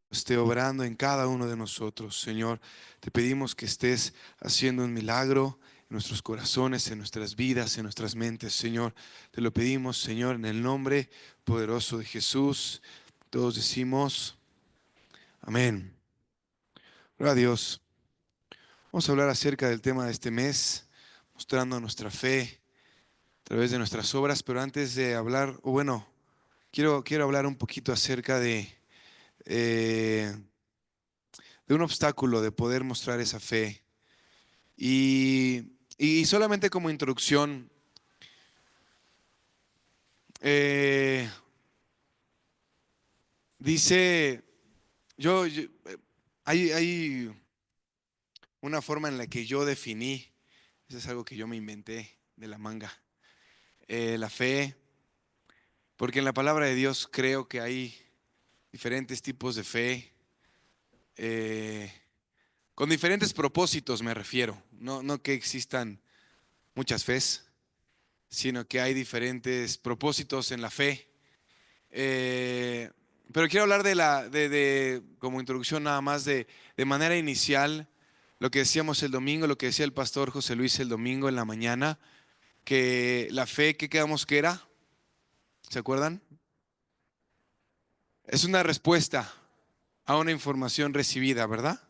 esté obrando en cada uno de nosotros. Señor, te pedimos que estés haciendo un milagro en nuestros corazones, en nuestras vidas, en nuestras mentes, Señor. Te lo pedimos, Señor, en el nombre poderoso de Jesús. Todos decimos amén. Gloria a Dios. Vamos a hablar acerca del tema de este mes, mostrando nuestra fe a través de nuestras obras, pero antes de hablar, o bueno, quiero hablar un poquito acerca eh, de un obstáculo de poder mostrar esa fe. Y solamente como introducción, eh, dice, hay una forma en la que yo definí, eso es algo que yo me inventé de la manga, la fe, porque en la palabra de Dios creo que hay diferentes tipos de fe, eh, con diferentes propósitos me refiero, no que existan muchas fes, sino que hay diferentes propósitos en la fe. Eh, pero quiero hablar como introducción nada más de manera inicial, lo que decíamos el domingo, lo que decía el pastor José Luis el domingo en la mañana, que la fe, ¿qué quedamos que era? ¿Se acuerdan? Es una respuesta a una información recibida, ¿verdad?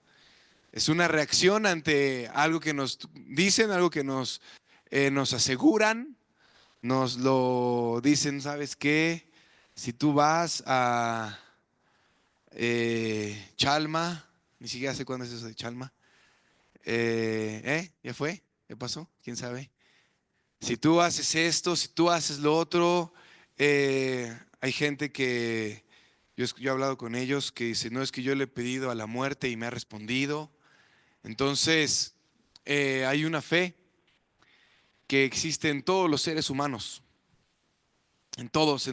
Es una reacción ante algo que nos dicen, algo que nos aseguran, nos lo dicen, ¿sabes qué? Si tú vas a Chalma, ni siquiera sé cuándo es eso de Chalma. ¿Ya fue? ¿Ya pasó? ¿Quién sabe? Si tú haces esto, si tú haces lo otro, hay gente que yo he hablado con ellos que dice, no es que yo le he pedido a la muerte y me ha respondido. Entonces, hay una fe que existe en todos los seres humanos, en todos.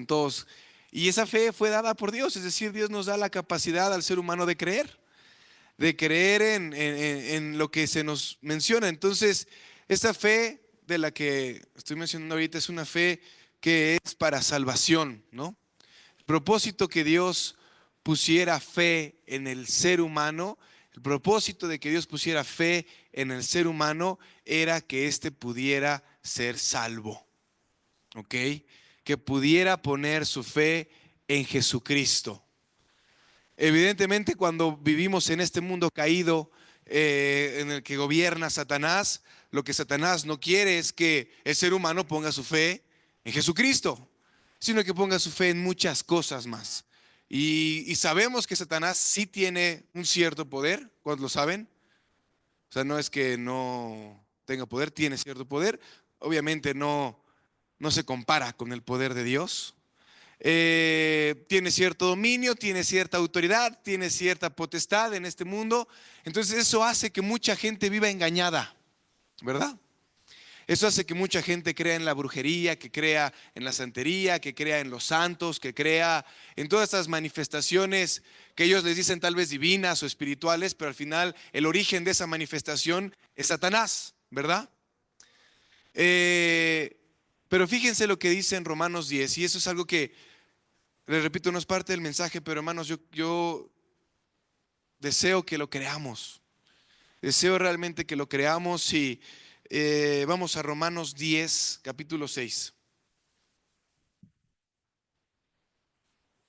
Y esa fe fue dada por Dios, es decir, Dios nos da la capacidad al ser humano de creer en lo que se nos menciona. Entonces, esta fe de la que estoy mencionando ahorita es una fe que es para salvación, ¿no? El propósito que Dios pusiera fe en el ser humano, el propósito de que Dios pusiera fe en el ser humano era que éste pudiera ser salvo, ¿ok? Que pudiera poner su fe en Jesucristo. Evidentemente, cuando vivimos en este mundo caído en el que gobierna Satanás, lo que Satanás no quiere es que el ser humano ponga su fe en Jesucristo, sino que ponga su fe en muchas cosas más. Y sabemos que Satanás sí tiene un cierto poder, ¿cuántos lo saben? O sea, no es que no tenga poder, tiene cierto poder. Obviamente no se compara con el poder de Dios. Tiene cierto dominio, tiene cierta autoridad, tiene cierta potestad en este mundo. Entonces eso hace que mucha gente viva engañada, ¿verdad? Eso hace que mucha gente crea en la brujería, que crea en la santería, que crea en los santos, que crea en todas estas manifestaciones que ellos les dicen tal vez divinas o espirituales, pero al final el origen de esa manifestación es Satanás, ¿verdad? Eh, pero fíjense lo que dice en Romanos 10, y eso es algo que les repito, no es parte del mensaje, pero hermanos, yo deseo que lo creamos. Deseo realmente que lo creamos y vamos a Romanos 10, capítulo 6.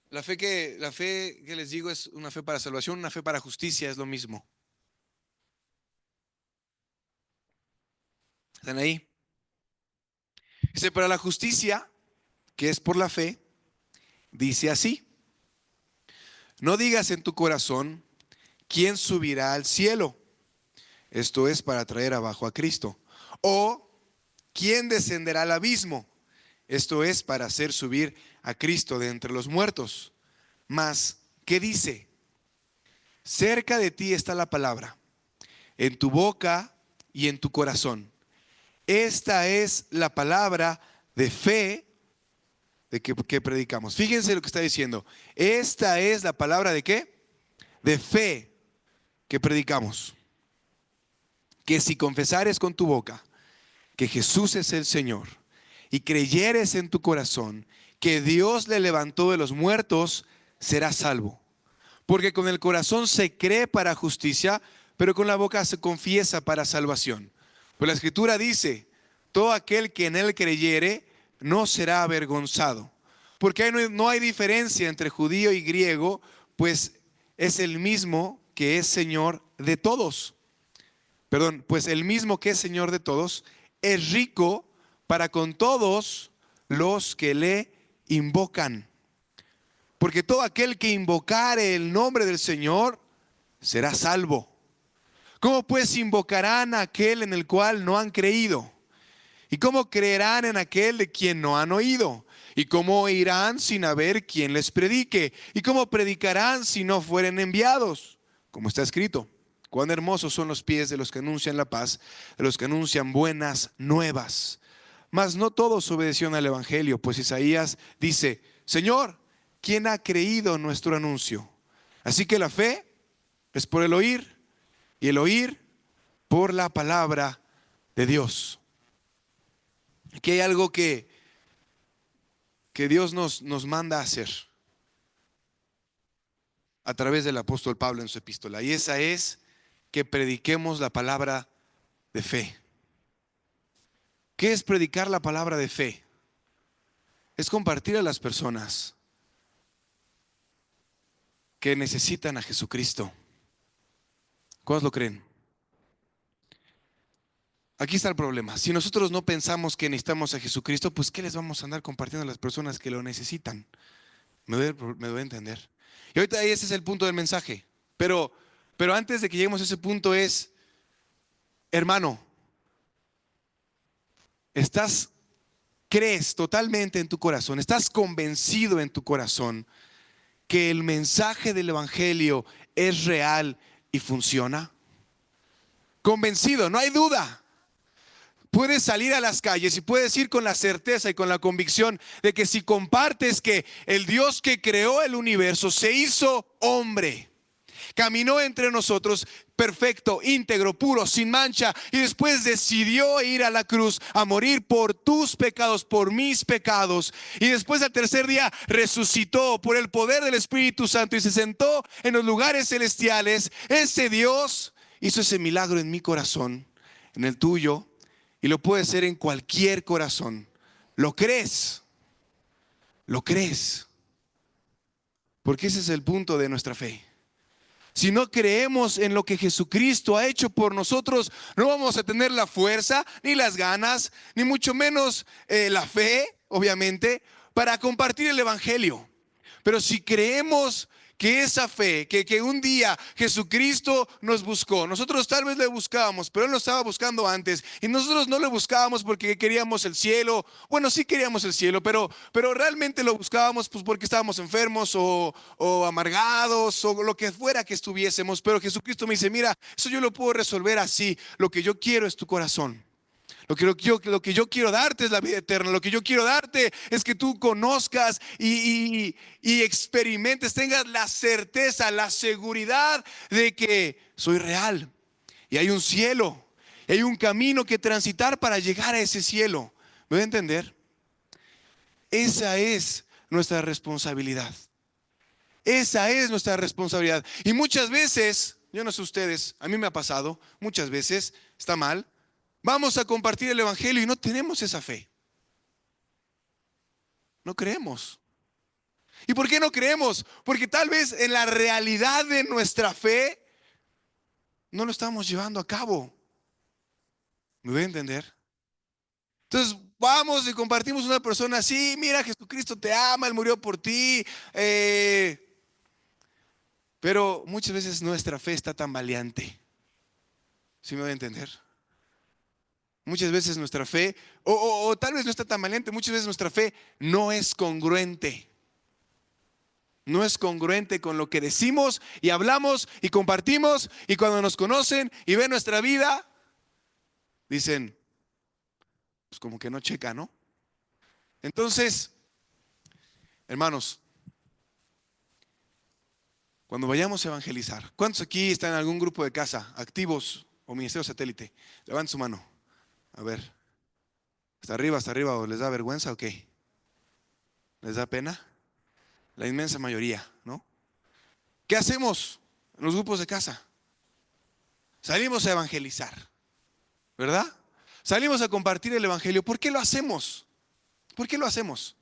La fe que les digo es una fe para salvación, una fe para justicia, es lo mismo. ¿Están ahí? Dice, para la justicia, que es por la fe, dice así, no digas en tu corazón, ¿quién subirá al cielo? Esto es para traer abajo a Cristo. O ¿quién descenderá al abismo? Esto es para hacer subir a Cristo de entre los muertos. Mas, ¿qué dice? Cerca de ti está la palabra, en tu boca y en tu corazón. Esta es la palabra de fe que predicamos. Fíjense lo que está diciendo. Esta es la palabra de qué? De fe que predicamos. Que si confesares con tu boca que Jesús es el Señor y creyeres en tu corazón que Dios le levantó de los muertos, serás salvo. Porque con el corazón se cree para justicia, pero con la boca se confiesa para salvación. Pues la Escritura dice, todo aquel que en él creyere no será avergonzado. Porque ahí no hay diferencia entre judío y griego, pues es el mismo que es Señor de todos. Perdón, pues el mismo que es Señor de todos, es rico para con todos los que le invocan. Porque todo aquel que invocare el nombre del Señor será salvo. ¿Cómo pues invocarán a aquel en el cual no han creído? ¿Y cómo creerán en aquel de quien no han oído? ¿Y cómo oirán sin haber quien les predique? ¿Y cómo predicarán si no fueren enviados? Como está escrito, cuán hermosos son los pies de los que anuncian la paz, de los que anuncian buenas nuevas. Mas no todos obedecieron al evangelio, pues Isaías dice, Señor, ¿quién ha creído nuestro anuncio? Así que la fe es por el oír, y el oír por la palabra de Dios. Aquí hay algo que Dios nos manda a hacer a través del apóstol Pablo en su epístola, y esa es que prediquemos la palabra de fe. ¿Qué es predicar la palabra de fe? Es compartir a las personas que necesitan a Jesucristo. ¿Cuántos lo creen? Aquí está el problema. Si nosotros no pensamos que necesitamos a Jesucristo, pues ¿qué les vamos a andar compartiendo a las personas que lo necesitan? Me doy a entender. Y ahorita ese es el punto del mensaje. Pero antes de que lleguemos a ese punto es, hermano, crees totalmente en tu corazón, estás convencido en tu corazón que el mensaje del Evangelio es real y funciona. Convencido, no hay duda. Puedes salir a las calles y puedes ir con la certeza y con la convicción de que si compartes que el Dios que creó el universo se hizo hombre, caminó entre nosotros perfecto, íntegro, puro, sin mancha, y después decidió ir a la cruz a morir por tus pecados, por mis pecados, y después al tercer día resucitó por el poder del Espíritu Santo y se sentó en los lugares celestiales. Ese Dios hizo ese milagro en mi corazón, en el tuyo, y lo puede hacer en cualquier corazón. ¿Lo crees? ¿Lo crees? Porque ese es el punto de nuestra fe. Si no creemos en lo que Jesucristo ha hecho por nosotros, no vamos a tener la fuerza, ni las ganas, ni mucho menos la fe, obviamente, para compartir el Evangelio. Pero si creemos que esa fe, que un día Jesucristo nos buscó, nosotros tal vez le buscábamos, pero Él nos estaba buscando antes, y nosotros no le buscábamos porque queríamos el cielo. Bueno, sí queríamos el cielo, pero realmente lo buscábamos pues porque estábamos enfermos o amargados o lo que fuera que estuviésemos. Pero Jesucristo me dice, mira, eso yo lo puedo resolver así. Lo que yo quiero es tu corazón. Lo que yo quiero darte es la vida eterna. Lo que yo quiero darte es que tú conozcas y experimentes, tengas la certeza, la seguridad de que soy real. Y hay un cielo, y hay un camino que transitar para llegar a ese cielo. ¿Me voy a entender? Esa es nuestra responsabilidad. Esa es nuestra responsabilidad. Y muchas veces, yo no sé ustedes, a mí me ha pasado, muchas veces, está mal. Vamos a compartir el Evangelio y no tenemos esa fe. No creemos. ¿Y por qué no creemos? Porque tal vez en la realidad de nuestra fe no lo estamos llevando a cabo. ¿Me voy a entender? Entonces vamos y compartimos una persona así, mira, Jesucristo te ama, Él murió por ti. Pero muchas veces nuestra fe está tan valiente. ¿Sí me voy a entender? Muchas veces nuestra fe, o tal vez no está tan valiente, muchas veces nuestra fe no es congruente. No es congruente con lo que decimos y hablamos y compartimos, y cuando nos conocen y ven nuestra vida, dicen, pues como que no checa, ¿no? Entonces, hermanos, cuando vayamos a evangelizar, ¿cuántos aquí están en algún grupo de casa, activos o ministerio satélite? Levanten su mano. A ver, hasta arriba, ¿o les da vergüenza o qué? ¿Les da pena? La inmensa mayoría, ¿no? ¿Qué hacemos en los grupos de casa? Salimos a evangelizar, ¿verdad? Salimos a compartir el evangelio. ¿Por qué lo hacemos? ¿Por qué lo hacemos?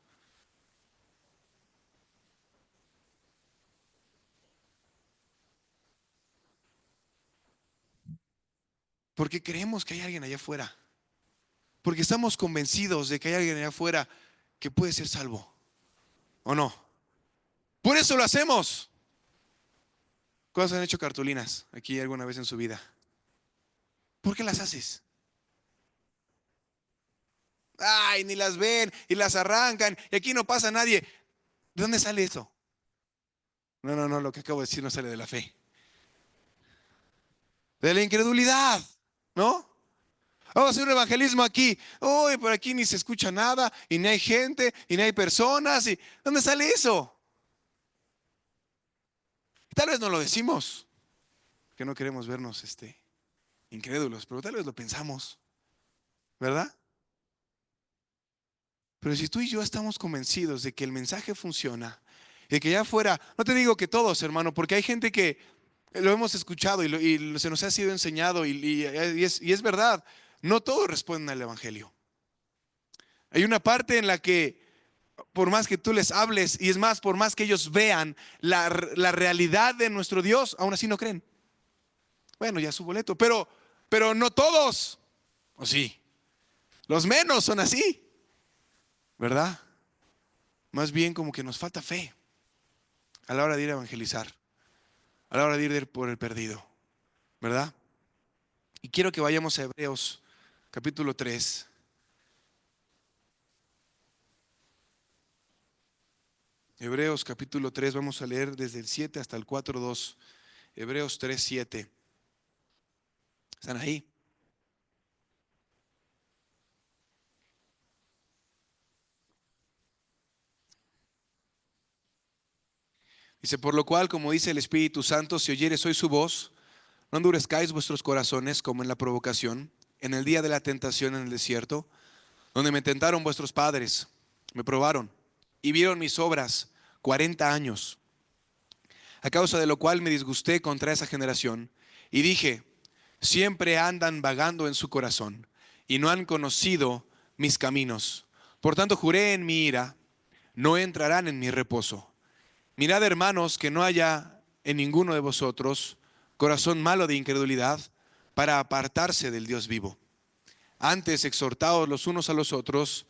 Porque creemos que hay alguien allá afuera. Porque estamos convencidos de que hay alguien allá afuera que puede ser salvo. ¿O no? Por eso lo hacemos. ¿Cuántos han hecho cartulinas aquí alguna vez en su vida? ¿Por qué las haces? Ay, ni las ven y las arrancan y aquí no pasa nadie. ¿De dónde sale eso? No, no, no, lo que acabo de decir no sale de la fe. De la incredulidad, ¿no? Vamos a hacer un evangelismo aquí. Uy, por aquí ni se escucha nada y ni hay gente y ni hay personas. ¿Dónde sale eso? Tal vez no lo decimos, que no queremos vernos incrédulos, pero tal vez lo pensamos, ¿verdad? Pero si tú y yo estamos convencidos de que el mensaje funciona, de que ya fuera, no te digo que todos, hermano, porque hay gente que lo hemos escuchado y se nos ha sido enseñado y es verdad, no todos responden al Evangelio. Hay una parte en la que por más que tú les hables, y es más, por más que ellos vean la realidad de nuestro Dios, aún así no creen. Bueno, ya su boleto, pero no todos, ¿o sí? Los menos son así, ¿verdad? Más bien como que nos falta fe a la hora de ir a evangelizar, a la hora de ir por el perdido, ¿verdad? Y quiero que vayamos a Hebreos capítulo 3. Hebreos capítulo 3, vamos a leer desde el 7 hasta el 4:2. Hebreos 3, 7. ¿Están ahí? Dice, por lo cual, como dice el Espíritu Santo, si oyeres hoy su voz, no endurezcáis vuestros corazones como en la provocación, en el día de la tentación en el desierto, donde me tentaron vuestros padres, me probaron y vieron mis obras 40 años, a causa de lo cual me disgusté contra esa generación y dije, siempre andan vagando en su corazón y no han conocido mis caminos. Por tanto juré en mi ira, no entrarán en mi reposo. Mirad, hermanos, que no haya en ninguno de vosotros corazón malo de incredulidad para apartarse del Dios vivo. Antes exhortaos los unos a los otros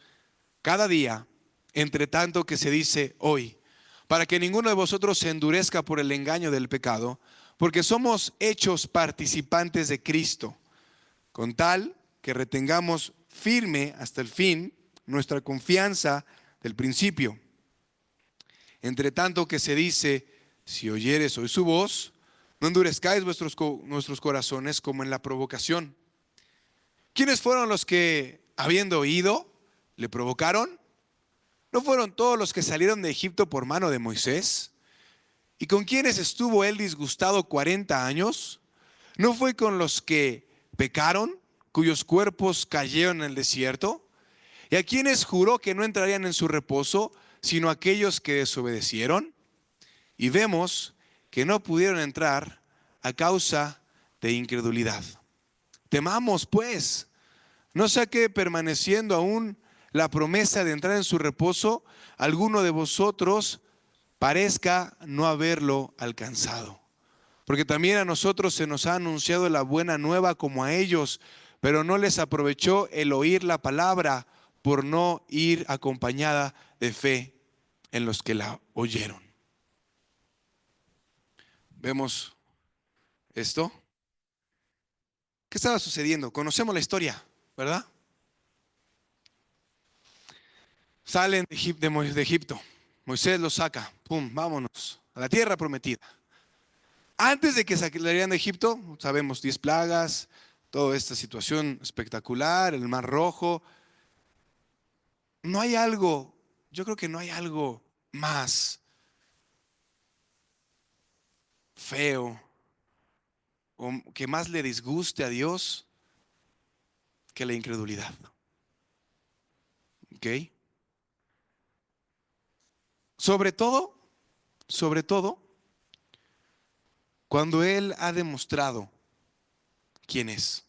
cada día, entre tanto que se dice hoy, para que ninguno de vosotros se endurezca por el engaño del pecado, porque somos hechos participantes de Cristo, con tal que retengamos firme hasta el fin nuestra confianza del principio. Entre tanto que se dice, si oyeres hoy su voz, no endurezcáis nuestros corazones como en la provocación. ¿Quiénes fueron los que, habiendo oído, le provocaron? ¿No fueron todos los que salieron de Egipto por mano de Moisés? ¿Y con quiénes estuvo él disgustado 40 años? ¿No fue con los que pecaron, cuyos cuerpos cayeron en el desierto? ¿Y a quienes juró que no entrarían en su reposo, sino aquellos que desobedecieron? Y vemos que no pudieron entrar a causa de incredulidad. Temamos, pues, no sea que permaneciendo aún la promesa de entrar en su reposo, alguno de vosotros parezca no haberlo alcanzado. Porque también a nosotros se nos ha anunciado la buena nueva como a ellos, pero no les aprovechó el oír la palabra por no ir acompañada de fe en los que la oyeron. ¿Vemos esto? ¿Qué estaba sucediendo? Conocemos la historia, ¿verdad? Salen de Egipto. Moisés los saca. Pum, vámonos a la tierra prometida. Antes de que salieran de Egipto, sabemos 10 plagas, toda esta situación espectacular, el Mar Rojo. No hay algo, yo creo que no hay algo más feo o que más le disguste a Dios que la incredulidad. ¿Ok? Sobre todo, Cuando Él ha demostrado quién es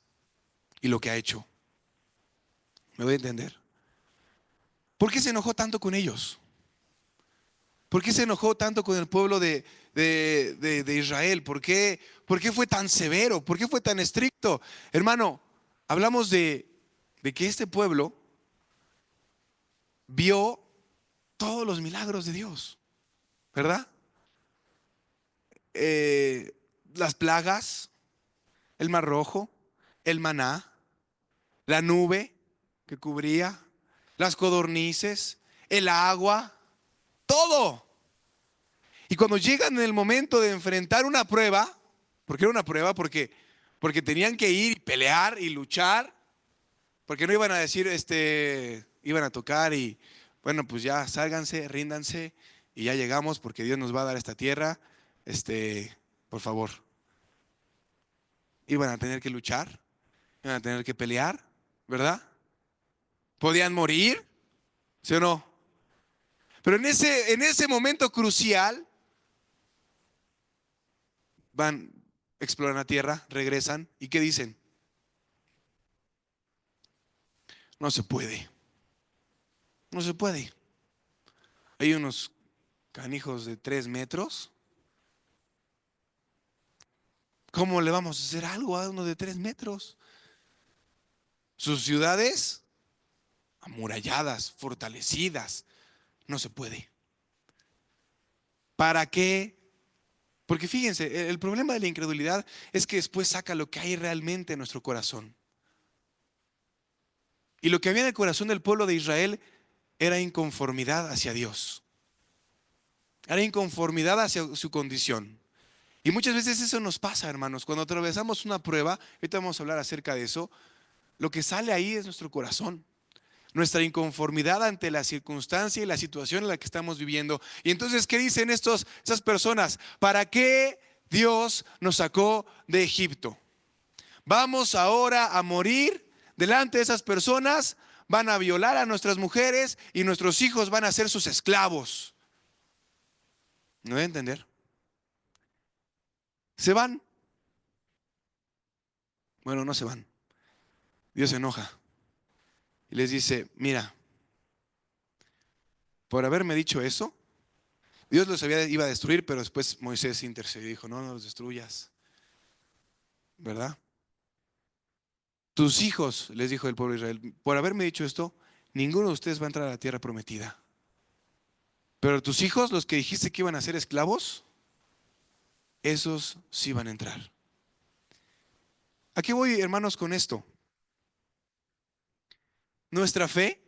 y lo que ha hecho. ¿Me voy a entender? ¿Por qué se enojó tanto con ellos? ¿Por qué se enojó tanto con el pueblo de Israel? ¿Por qué fue tan severo? ¿Por qué fue tan estricto? Hermano, hablamos de que este pueblo vio todos los milagros de Dios, ¿verdad? Eh, las plagas, el mar rojo, el maná, la nube que cubría, las codornices, el agua, todo. Y cuando llegan en el momento de enfrentar una prueba, porque era una prueba, porque tenían que ir y pelear y luchar, porque no iban a decir, iban a tocar y, bueno, pues ya sálganse, ríndanse y ya llegamos porque Dios nos va a dar esta tierra, por favor. Iban a tener que luchar, iban a tener que pelear, ¿verdad? Podían morir, ¿sí o no? Pero en ese momento crucial, van, exploran la tierra, regresan y ¿qué dicen? No se puede, no se puede. Hay unos canijos de 3 metros. ¿Cómo le vamos a hacer algo a uno de 3 metros? Sus ciudades amuralladas, fortalecidas, no se puede. ¿Para qué? Porque fíjense, el problema de la incredulidad es que después saca lo que hay realmente en nuestro corazón. Y lo que había en el corazón del pueblo de Israel era inconformidad hacia Dios. Era inconformidad hacia su condición. Y muchas veces eso nos pasa, hermanos. Cuando atravesamos una prueba, ahorita vamos a hablar acerca de eso, lo que sale ahí es nuestro corazón. Nuestra inconformidad ante la circunstancia y la situación en la que estamos viviendo. Y entonces, ¿qué dicen esas personas? ¿Para qué Dios nos sacó de Egipto? Vamos ahora a morir delante de esas personas, van a violar a nuestras mujeres y nuestros hijos van a ser sus esclavos. ¿No voy a entender? Se van. Bueno, no se van. Dios se enoja y les dice, mira, por haberme dicho eso, Dios los iba a destruir, pero después Moisés intercedió y dijo, no, no los destruyas, ¿verdad? Tus hijos, les dijo el pueblo de Israel, por haberme dicho esto, ninguno de ustedes va a entrar a la tierra prometida. Pero tus hijos, los que dijiste que iban a ser esclavos, esos sí van a entrar. ¿A qué voy, hermanos, con esto? Nuestra fe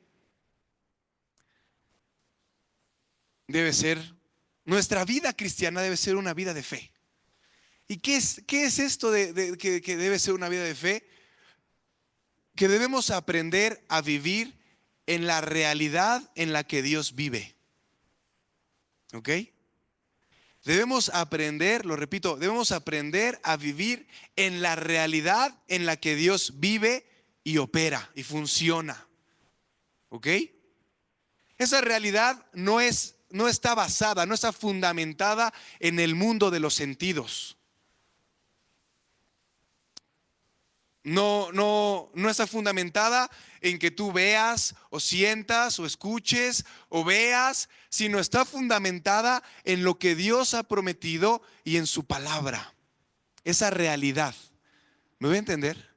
debe ser, nuestra vida cristiana debe ser una vida de fe. ¿Y qué es esto de que debe ser una vida de fe? Que debemos aprender a vivir en la realidad en la que Dios vive. ¿Ok? Debemos aprender, lo repito, debemos aprender a vivir en la realidad en la que Dios vive y opera y funciona. ¿Ok? Esa realidad no está basada, no está fundamentada en el mundo de los sentidos. No está fundamentada en que tú veas o sientas o escuches o veas, sino está fundamentada en lo que Dios ha prometido y en su palabra. Esa realidad. ¿Me voy a entender?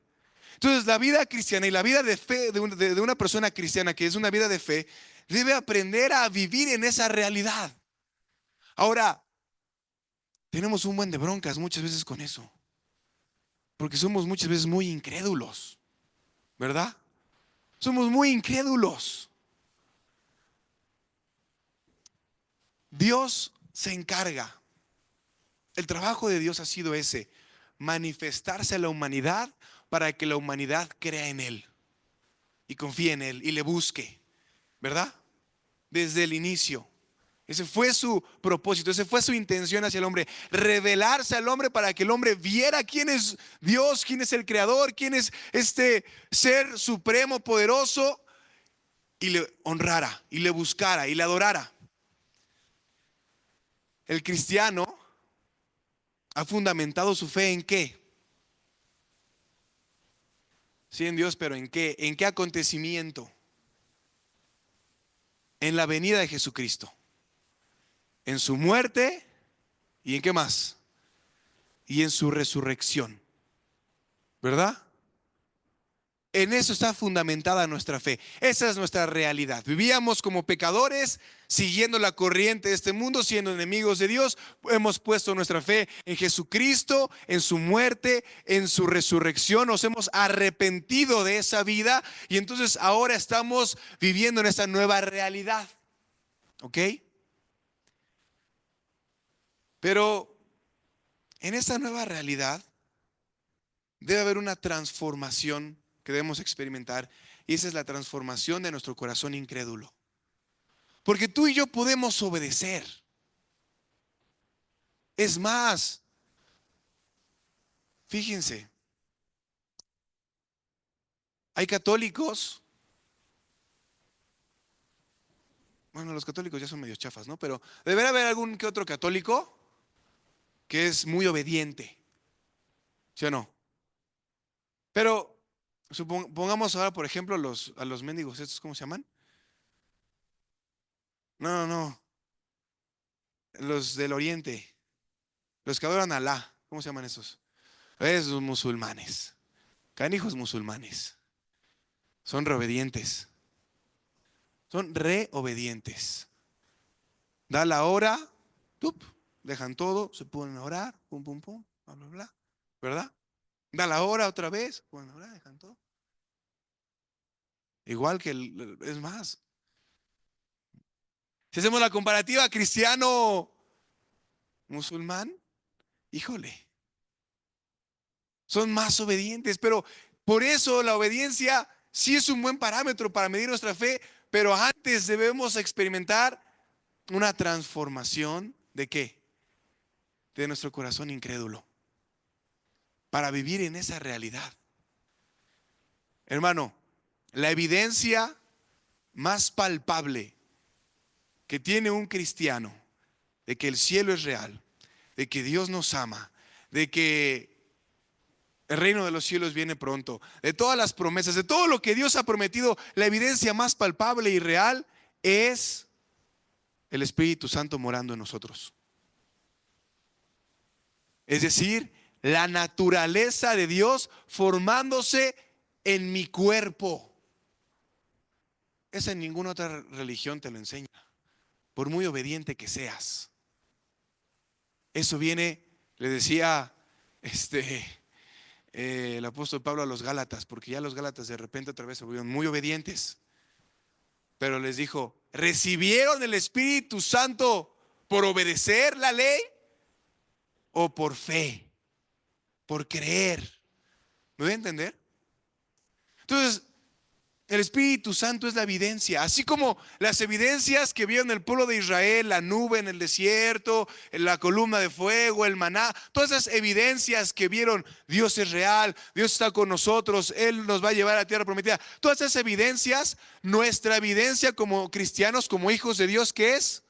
Entonces, la vida cristiana y la vida de fe de una persona cristiana que es una vida de fe, debe aprender a vivir en esa realidad. Ahora, tenemos un buen de broncas muchas veces con eso, porque somos muchas veces muy incrédulos, ¿verdad? Somos muy incrédulos. Dios se encarga. El trabajo de Dios ha sido ese, manifestarse a la humanidad para que la humanidad crea en Él y confíe en Él y le busque, ¿verdad? Desde el inicio. Ese fue su propósito, esa fue su intención hacia el hombre, revelarse al hombre para que el hombre viera quién es Dios, quién es el creador, quién es este ser supremo, poderoso, y le honrara, y le buscara, y le adorara. El cristiano ¿Ha fundamentado su fe en qué? Sí, en Dios, pero ¿en qué? ¿En qué acontecimiento? En la venida de Jesucristo, en su muerte y en qué más? Y en su resurrección, ¿verdad? En eso está fundamentada nuestra fe. Esa es nuestra realidad. Vivíamos como pecadores, siguiendo la corriente de este mundo, siendo enemigos de Dios. Hemos puesto nuestra fe en Jesucristo, en su muerte, en su resurrección. Nos hemos arrepentido de esa vida y entonces ahora estamos viviendo en esta nueva realidad. ¿Ok? Pero en esta nueva realidad debe haber una transformación que debemos experimentar y esa es la transformación de nuestro corazón incrédulo. Porque tú y yo podemos obedecer. Es más, fíjense, hay católicos, bueno, los católicos ya son medio chafas, ¿no? Pero deberá haber algún que otro católico que es muy obediente, ¿sí o no? Pero pongamos ahora, por ejemplo, a los mendigos, ¿estos cómo se llaman? No, no, no, los del oriente, los que adoran a Alá, ¿cómo se llaman esos? Esos musulmanes, canijos musulmanes, son reobedientes, son reobedientes. Da la hora, ¡tup! Dejan todo, se ponen a orar, pum, pum, pum, bla, bla, bla, ¿verdad? Da la hora otra vez, ponen a orar, dejan todo. Igual que, es más, si hacemos la comparativa cristiano-musulmán, híjole, son más obedientes, pero por eso la obediencia sí es un buen parámetro para medir nuestra fe, pero antes debemos experimentar una transformación de qué? De nuestro corazón incrédulo, para vivir en esa realidad. Hermano, la evidencia más palpable que tiene un cristiano de que el cielo es real, de que Dios nos ama, de que el reino de los cielos viene pronto, de todas las promesas, de todo lo que Dios ha prometido, la evidencia más palpable y real es el Espíritu Santo morando en nosotros. Es decir, la naturaleza de Dios formándose en mi cuerpo. Esa en ninguna otra religión te lo enseña, por muy obediente que seas. Eso viene, le decía el apóstol Pablo a los Gálatas, porque ya los Gálatas de repente otra vez se volvieron muy obedientes, pero les dijo, ¿recibieron el Espíritu Santo por obedecer la ley o por fe, por creer? ¿Me voy a entender? Entonces, el Espíritu Santo es la evidencia, así como las evidencias que vieron el pueblo de Israel, la nube en el desierto, la columna de fuego, el maná, todas esas evidencias que vieron, Dios es real, Dios está con nosotros, Él nos va a llevar a la tierra prometida. Todas esas evidencias, nuestra evidencia como cristianos, como hijos de Dios, ¿qué es?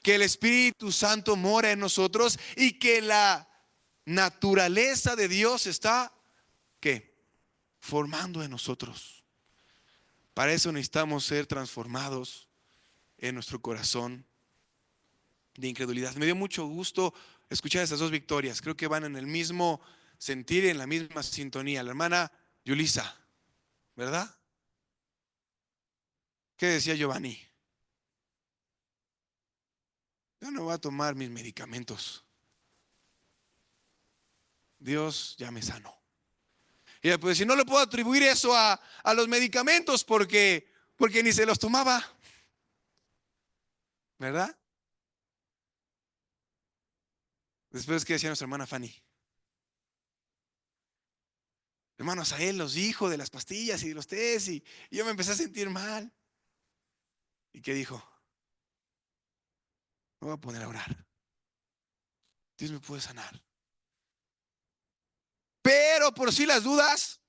Que el Espíritu Santo mora en nosotros y que la naturaleza de Dios está, ¿qué? Formando en nosotros. Para eso necesitamos ser transformados en nuestro corazón de incredulidad. Me dio mucho gusto escuchar estas dos victorias. Creo que van en el mismo sentir, en la misma sintonía. La hermana Yulisa, ¿verdad? ¿Qué decía Giovanni? Yo no voy a tomar mis medicamentos. Dios ya me sanó. Y ella puede decir, no le puedo atribuir eso a los medicamentos porque ni se los tomaba, ¿verdad? Después, ¿qué decía nuestra hermana Fanny? Hermanos, a él los dijo de las pastillas y de los tés y yo me empecé a sentir mal. ¿Y qué dijo? Me voy a poner a orar. Dios me puede sanar. Pero por si las dudas,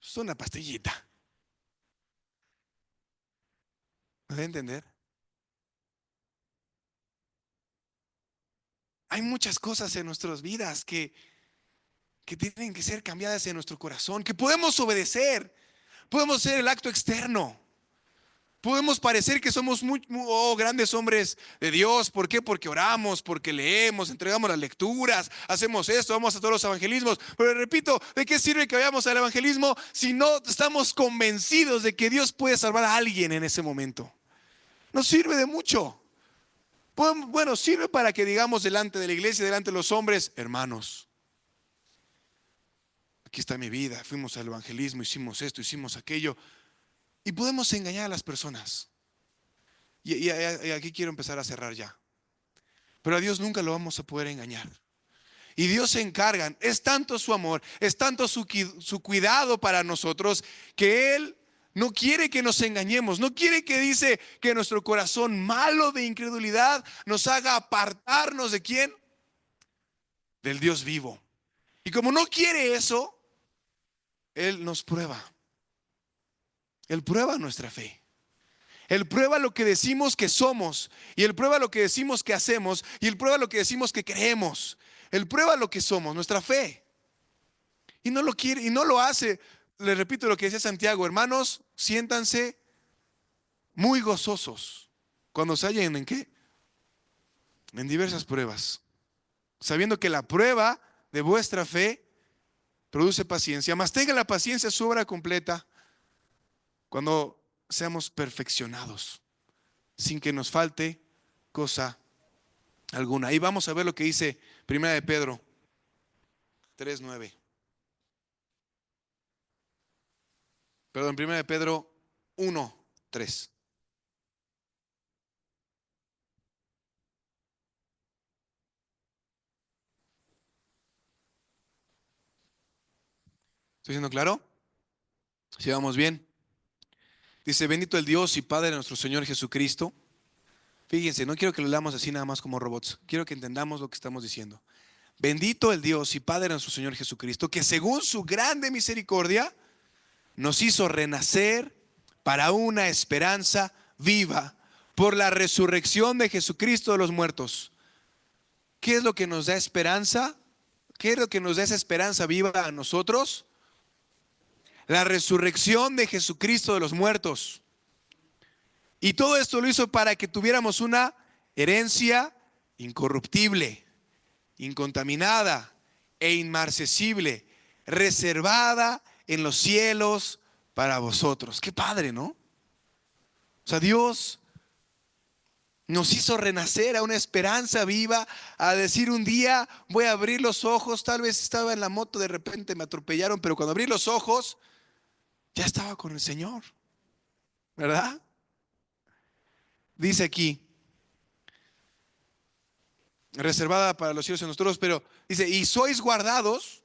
es una pastillita. ¿Me da a entender? Hay muchas cosas en nuestras vidas que tienen que ser cambiadas en nuestro corazón, que podemos obedecer, podemos hacer el acto externo. Podemos parecer que somos grandes hombres de Dios. ¿Por qué? Porque oramos, porque leemos, entregamos las lecturas, hacemos esto, vamos a todos los evangelismos. Pero repito, ¿de qué sirve que vayamos al evangelismo si no estamos convencidos de que Dios puede salvar a alguien en ese momento? No sirve de mucho. Bueno, sirve para que digamos delante de la iglesia, delante de los hombres, hermanos, aquí está mi vida, fuimos al evangelismo, hicimos esto, hicimos aquello. Y podemos engañar a las personas. Y aquí quiero empezar a cerrar ya. Pero a Dios nunca lo vamos a poder engañar. Y Dios se encarga, es tanto su amor, es tanto su cuidado para nosotros, que Él no quiere que nos engañemos, no quiere que dice que nuestro corazón malo de incredulidad nos haga apartarnos de ¿quién? Del Dios vivo. Y como no quiere eso, Él nos prueba. Él prueba nuestra fe. Él prueba lo que decimos que somos, y Él prueba lo que decimos que hacemos, y Él prueba lo que decimos que creemos. Él prueba lo que somos, nuestra fe. Y no lo quiere, y no lo hace. Le repito lo que decía Santiago: hermanos, siéntanse muy gozosos cuando se hallen ¿en qué? En diversas pruebas, sabiendo que la prueba de vuestra fe produce paciencia. Mas tenga la paciencia su obra completa cuando seamos perfeccionados, sin que nos falte cosa alguna. Ahí vamos a ver lo que dice Primera de Pedro 3:9. Perdón, Primera de Pedro 1:3. ¿Estoy siendo claro? ¿Sí vamos bien? Dice: bendito el Dios y Padre de nuestro Señor Jesucristo. Fíjense, no quiero que lo leamos así nada más como robots. Quiero que entendamos lo que estamos diciendo. Bendito el Dios y Padre de nuestro Señor Jesucristo, que según su grande misericordia nos hizo renacer para una esperanza viva por la resurrección de Jesucristo de los muertos. ¿Qué es lo que nos da esperanza? ¿Qué es lo que nos da esa esperanza viva a nosotros? La resurrección de Jesucristo de los muertos. Y todo esto lo hizo para que tuviéramos una herencia incorruptible, incontaminada e inmarcesible, reservada en los cielos para vosotros. Qué padre, ¿no? O sea, Dios nos hizo renacer a una esperanza viva, a decir: un día voy a abrir los ojos. Tal vez estaba en la moto, de repente me atropellaron, pero cuando abrí los ojos ya estaba con el Señor, ¿verdad? Dice aquí, reservada para los cielos en nosotros, pero dice: y sois guardados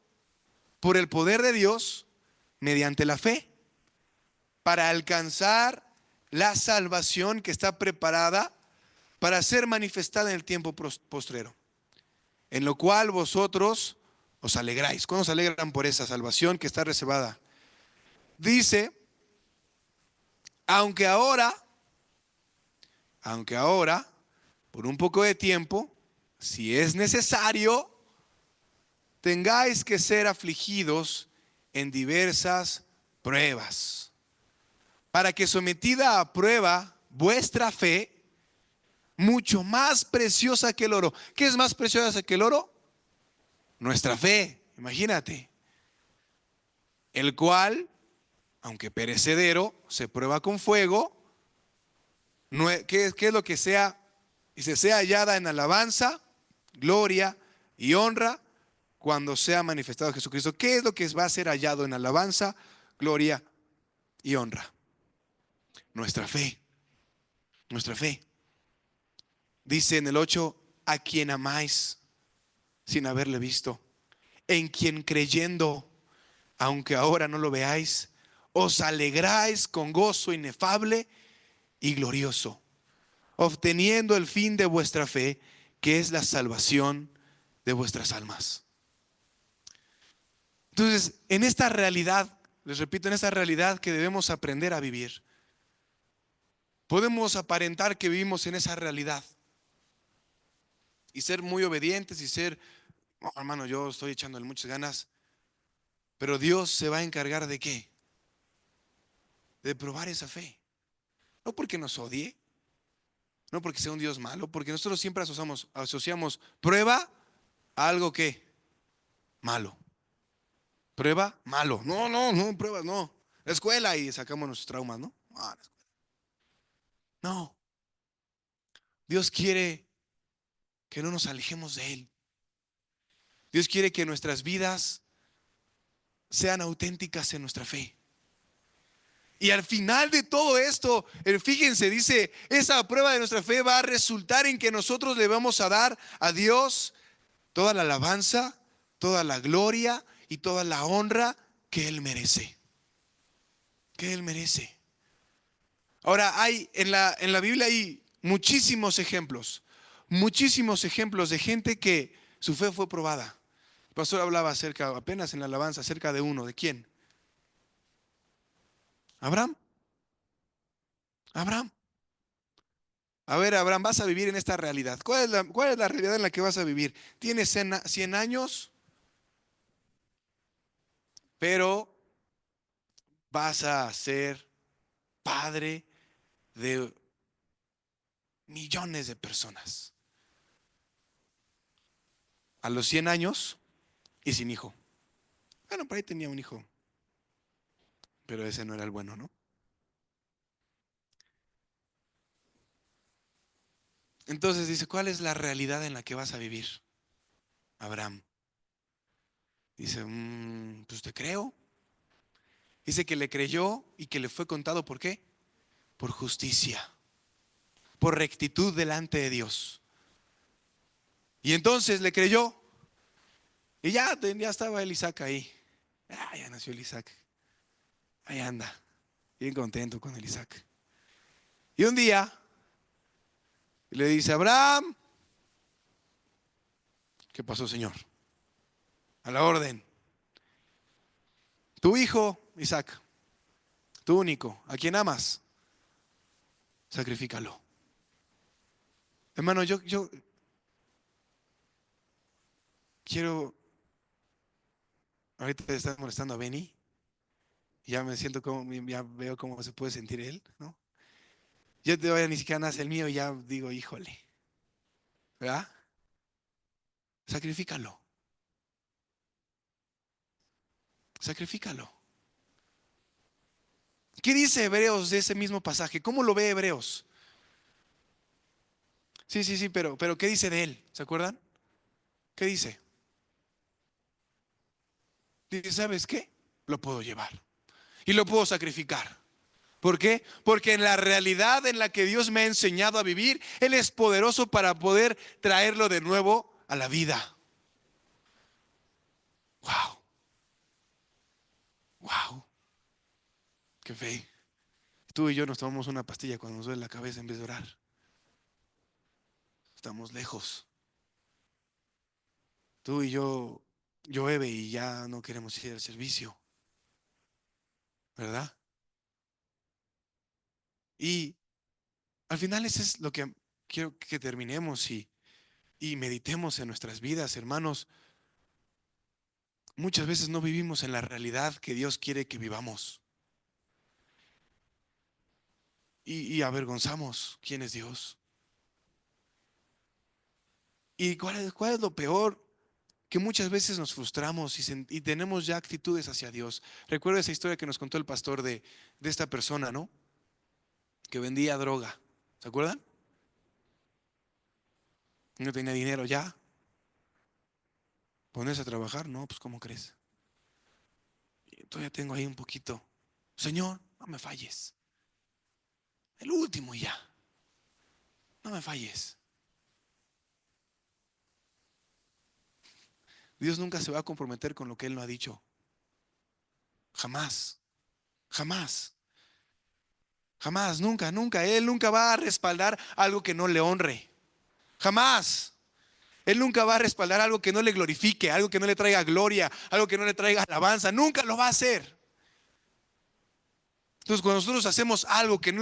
por el poder de Dios mediante la fe, para alcanzar la salvación que está preparada para ser manifestada en el tiempo postrero, en lo cual vosotros os alegráis. ¿Cuándo se alegran por esa salvación que está reservada? Dice: aunque ahora, por un poco de tiempo, si es necesario, tengáis que ser afligidos en diversas pruebas, para que sometida a prueba vuestra fe, mucho más preciosa que el oro. ¿Qué es más preciosa que el oro? Nuestra fe, imagínate. El cual, aunque perecedero, se prueba con fuego. ¿Qué es lo que sea? Dice: sea hallada en alabanza, gloria y honra cuando sea manifestado Jesucristo. ¿Qué es lo que va a ser hallado en alabanza, gloria y honra? Nuestra fe. Nuestra fe. Dice en el 8: a quien amáis sin haberle visto, en quien creyendo, aunque ahora no lo veáis, os alegráis con gozo inefable y glorioso, obteniendo el fin de vuestra fe, que es la salvación de vuestras almas. Entonces, en esta realidad, les repito, en esta realidad que debemos aprender a vivir, podemos aparentar que vivimos en esa realidad, y ser muy obedientes y ser, "Oh, hermano, yo estoy echándole muchas ganas, pero Dios se va a encargar de qué? De probar esa fe. No porque nos odie, no porque sea un Dios malo, porque nosotros siempre asociamos prueba a algo que malo. Prueba, malo. No, no, no, pruebas, no. La escuela y sacamos nuestros traumas, ¿no? No, Dios quiere que no nos alejemos de Él. Dios quiere que nuestras vidas sean auténticas en nuestra fe. Y al final de todo esto, fíjense, dice, esa prueba de nuestra fe va a resultar en que nosotros le vamos a dar a Dios toda la alabanza, toda la gloria y toda la honra que Él merece. Que Él merece. Ahora, hay en la Biblia hay muchísimos ejemplos de gente que su fe fue probada. El pastor hablaba apenas en la alabanza, acerca de uno. ¿De quién? Abraham. Abraham. A ver, Abraham, vas a vivir en esta realidad. ¿Cuál es la realidad en la que vas a vivir? Tienes 100 años, pero vas a ser padre de millones de personas. A los 100 años y sin hijo. Bueno, por ahí tenía un hijo, pero ese no era el bueno, ¿no? Entonces dice, ¿cuál es la realidad en la que vas a vivir, Abraham? Dice, pues te creo. Dice que le creyó y que le fue contado, ¿por qué? Por justicia, por rectitud delante de Dios. Y entonces le creyó y ya estaba el Isaac ahí. Ya nació el Isaac. Ahí anda, bien contento con el Isaac. Y un día le dice, Abraham, ¿qué pasó, Señor? A la orden. Tu hijo, Isaac, tu único, a quien amas, sacrifícalo. Hermano, yo quiero, ahorita está molestando a Benny, ya me siento como, ya veo cómo se puede sentir él, ¿no? Yo todavía ni siquiera nace el mío y ya digo, híjole, ¿verdad? Sacrifícalo, sacrifícalo. ¿Qué dice Hebreos de ese mismo pasaje? ¿Cómo lo ve Hebreos? Sí, sí, sí, pero ¿qué dice de él? ¿Se acuerdan? ¿Qué dice? Dice, ¿sabes qué? Lo puedo llevar y lo puedo sacrificar. ¿Por qué? Porque en la realidad en la que Dios me ha enseñado a vivir, Él es poderoso para poder traerlo de nuevo a la vida. Wow, wow, qué fe. Tú y yo nos tomamos una pastilla cuando nos duele la cabeza en vez de orar. Estamos lejos. Tú y yo llueve y ya no queremos ir al servicio, ¿verdad? Y al final eso es lo que quiero que terminemos y meditemos en nuestras vidas, hermanos. Muchas veces no vivimos en la realidad que Dios quiere que vivamos. Y avergonzamos quién es Dios. ¿Y cuál es lo peor? Que muchas veces nos frustramos y tenemos ya actitudes hacia Dios. Recuerdo esa historia que nos contó el pastor de esta persona, ¿no? Que vendía droga. ¿Se acuerdan? No tenía dinero ya. ¿Pones a trabajar? No, pues ¿cómo crees? Y todavía tengo ahí un poquito. Señor, no me falles. El último y ya. No me falles. Dios nunca se va a comprometer con lo que Él no ha dicho. Jamás. Jamás. Jamás, nunca, nunca. Él nunca va a respaldar algo que no le honre. Jamás. Él nunca va a respaldar algo que no le glorifique, algo que no le traiga gloria, algo que no le traiga alabanza. Nunca lo va a hacer. Entonces, cuando nosotros hacemos algo que no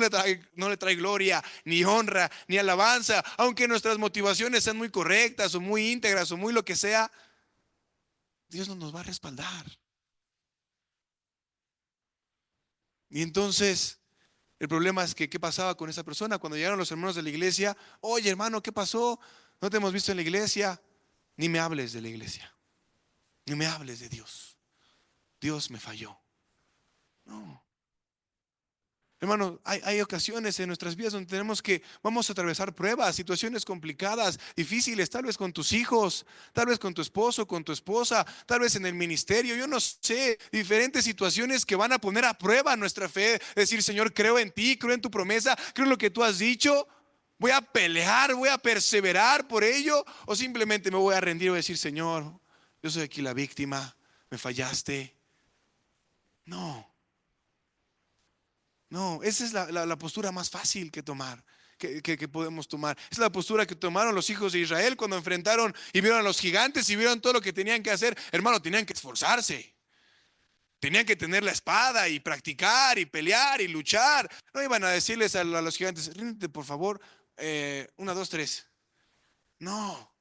le trae gloria, ni honra, ni alabanza, aunque nuestras motivaciones sean muy correctas o muy íntegras o muy lo que sea, Dios no nos va a respaldar. Y entonces, el problema es que, ¿qué pasaba con esa persona? Cuando llegaron los hermanos de la iglesia, oye hermano, ¿qué pasó? No te hemos visto en la iglesia. Ni me hables de la iglesia, ni me hables de Dios. Dios me falló. No. Hermano, hay ocasiones en nuestras vidas donde vamos a atravesar pruebas, situaciones complicadas, difíciles, tal vez con tus hijos, tal vez con tu esposo, con tu esposa, tal vez en el ministerio, yo no sé, diferentes situaciones que van a poner a prueba nuestra fe. Decir, Señor, creo en ti, creo en tu promesa, creo en lo que tú has dicho. Voy a pelear, voy a perseverar por ello, o simplemente me voy a rendir y voy a decir, Señor, yo soy aquí la víctima, me fallaste. No. No, esa es la postura más fácil que tomar, que podemos tomar. Es la postura que tomaron los hijos de Israel cuando enfrentaron y vieron a los gigantes y vieron todo lo que tenían que hacer. Hermano, tenían que esforzarse. Tenían que tener la espada y practicar y pelear y luchar. No iban a decirles a los gigantes, ríndete por favor, una, dos, tres. No.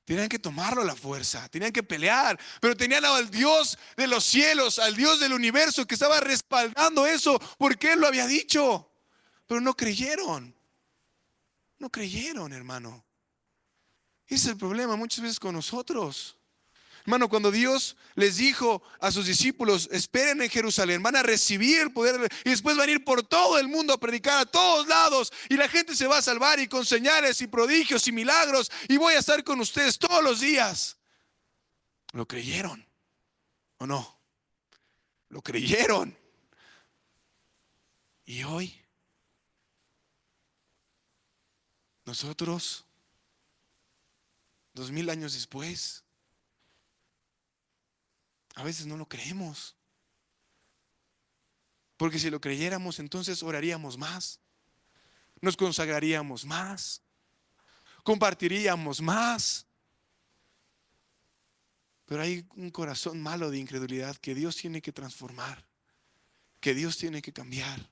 Tenían que tomarlo a la fuerza, tenían que pelear, pero tenían al Dios de los cielos, al Dios del universo que estaba respaldando eso, porque Él lo había dicho. Pero no creyeron, no creyeron, hermano. Ese es el problema muchas veces con nosotros. Hermano, cuando Dios les dijo a sus discípulos, esperen en Jerusalén, van a recibir el poder y después van a ir por todo el mundo a predicar a todos lados y la gente se va a salvar y con señales y prodigios y milagros y voy a estar con ustedes todos los días. ¿Lo creyeron o no? Lo creyeron. Y hoy nosotros, 2000 años después, a veces no lo creemos. Porque si lo creyéramos, entonces oraríamos más, nos consagraríamos más, compartiríamos más. Pero hay un corazón malo de incredulidad que Dios tiene que transformar, que Dios tiene que cambiar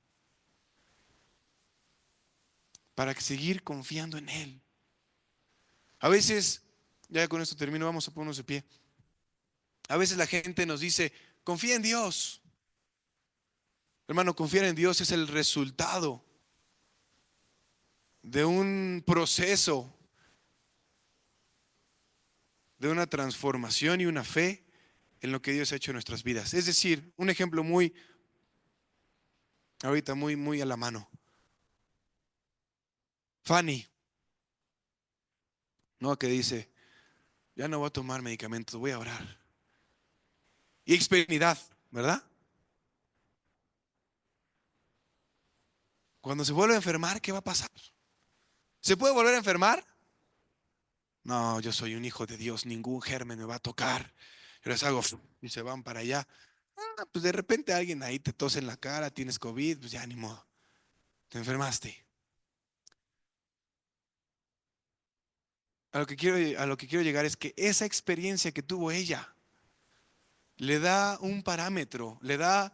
para seguir confiando en Él. A veces, ya con esto termino, vamos a ponernos de pie. A veces la gente nos dice, confía en Dios. Hermano, confiar en Dios es el resultado de un proceso, de una transformación y una fe en lo que Dios ha hecho en nuestras vidas. Es decir, un ejemplo ahorita muy a la mano. Fanny, ¿no? Que dice, ya no voy a tomar medicamentos, voy a orar. Y experiencia, ¿verdad? Cuando se vuelve a enfermar, ¿qué va a pasar? ¿Se puede volver a enfermar? No, yo soy un hijo de Dios, ningún germen me va a tocar. Yo les hago y se van para allá. Pues de repente alguien ahí te tose en la cara, tienes COVID, pues ya ni modo, te enfermaste. A lo que quiero llegar es que esa experiencia que tuvo ella le da un parámetro, le da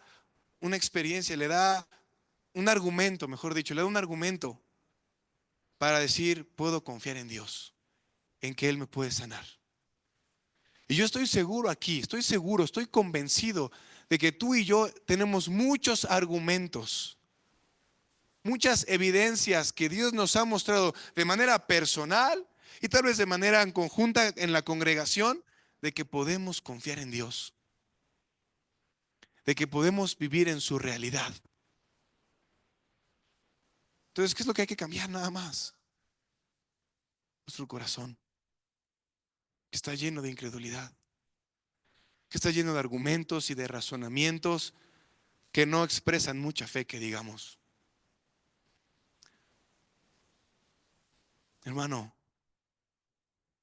una experiencia, le da un argumento, mejor dicho, le da un argumento para decir, puedo confiar en Dios, en que Él me puede sanar. Y yo estoy seguro aquí, estoy seguro, estoy convencido de que tú y yo tenemos muchos argumentos, muchas evidencias que Dios nos ha mostrado de manera personal y tal vez de manera en conjunta en la congregación, de que podemos confiar en Dios, de que podemos vivir en su realidad. Entonces, ¿qué es lo que hay que cambiar nada más? Nuestro corazón, que está lleno de incredulidad, que está lleno de argumentos y de razonamientos que no expresan mucha fe, que digamos. Hermano,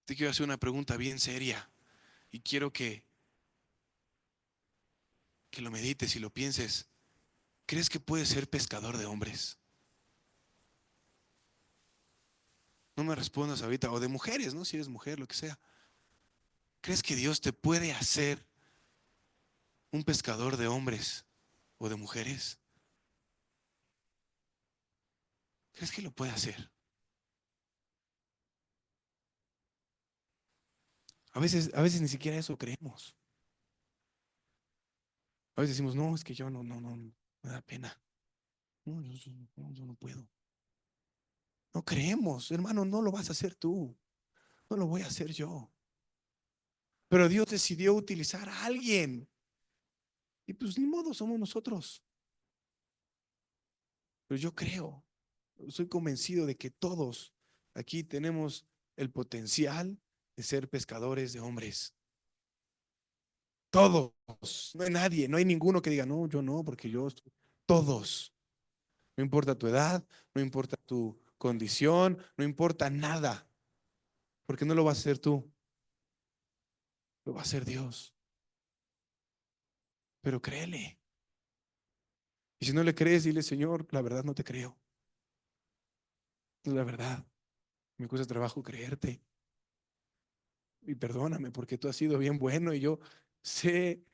te quiero hacer una pregunta bien seria y quiero que lo medites y lo pienses. ¿Crees que puedes ser pescador de hombres? No me respondas ahorita, o de mujeres, ¿no? Si eres mujer, lo que sea. ¿Crees que Dios te puede hacer un pescador de hombres o de mujeres? ¿Crees que lo puede hacer? A veces ni siquiera eso creemos. A veces decimos, no, es que yo no, me da pena. No, yo no puedo. No creemos, hermano, no lo vas a hacer tú. No lo voy a hacer yo. Pero Dios decidió utilizar a alguien. Y pues ni modo, somos nosotros. Pero yo creo, soy convencido de que todos aquí tenemos el potencial de ser pescadores de hombres. Todos. No hay nadie, no hay ninguno que diga, no, yo no, porque yo estoy. Todos. No importa tu edad, no importa tu condición, no importa nada. Porque no lo vas a hacer tú, lo va a hacer Dios. Pero créele. Y si no le crees, dile, Señor, la verdad no te creo. Es la verdad. Me cuesta trabajo creerte. Y perdóname porque tú has sido bien bueno y yo sé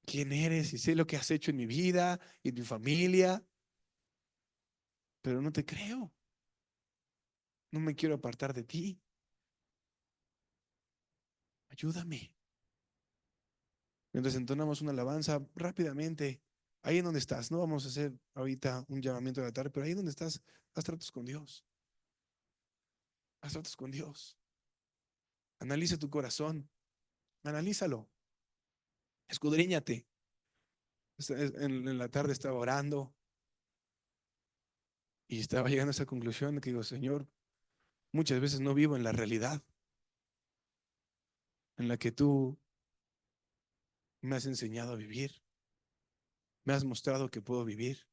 quién eres y sé lo que has hecho en mi vida y en mi familia, pero no te creo. No me quiero apartar de ti. Ayúdame. Mientras entonamos una alabanza rápidamente, ahí en donde estás, no vamos a hacer ahorita un llamamiento de la tarde, pero ahí en donde estás, haz tratos con Dios. Haz tratos con Dios. Analiza tu corazón. Analízalo. Escudriñate. En la tarde estaba orando y estaba llegando a esa conclusión de que digo, Señor, muchas veces no vivo en la realidad en la que tú me has enseñado a vivir, me has mostrado que puedo vivir.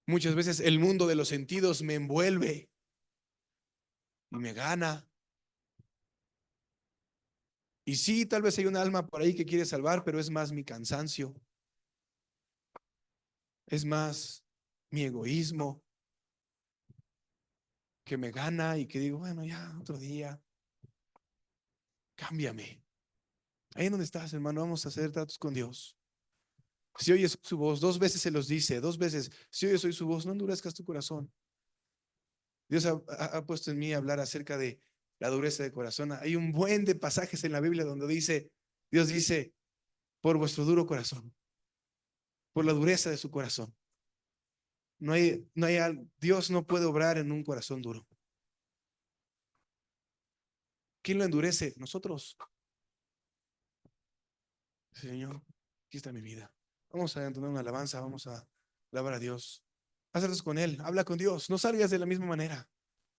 Muchas veces el mundo de los sentidos me envuelve y me gana. Y sí, tal vez hay un alma por ahí que quiere salvar, pero es más mi cansancio, es más mi egoísmo que me gana y que digo, bueno, ya otro día, cámbiame. Ahí en donde estás, hermano, vamos a hacer tratos con Dios. Si oyes su voz, dos veces se los dice, dos veces, si oyes hoy su voz, no endurezcas tu corazón. Dios ha puesto en mí hablar acerca de la dureza de corazón. Hay un buen de pasajes en la Biblia donde dice, Dios dice, por vuestro duro corazón, por la dureza de su corazón. Dios no puede obrar en un corazón duro. ¿Quién lo endurece? Nosotros. Señor, aquí está mi vida. Vamos a entonar una alabanza, vamos a alabar a Dios. Haz con Él, habla con Dios, no salgas de la misma manera.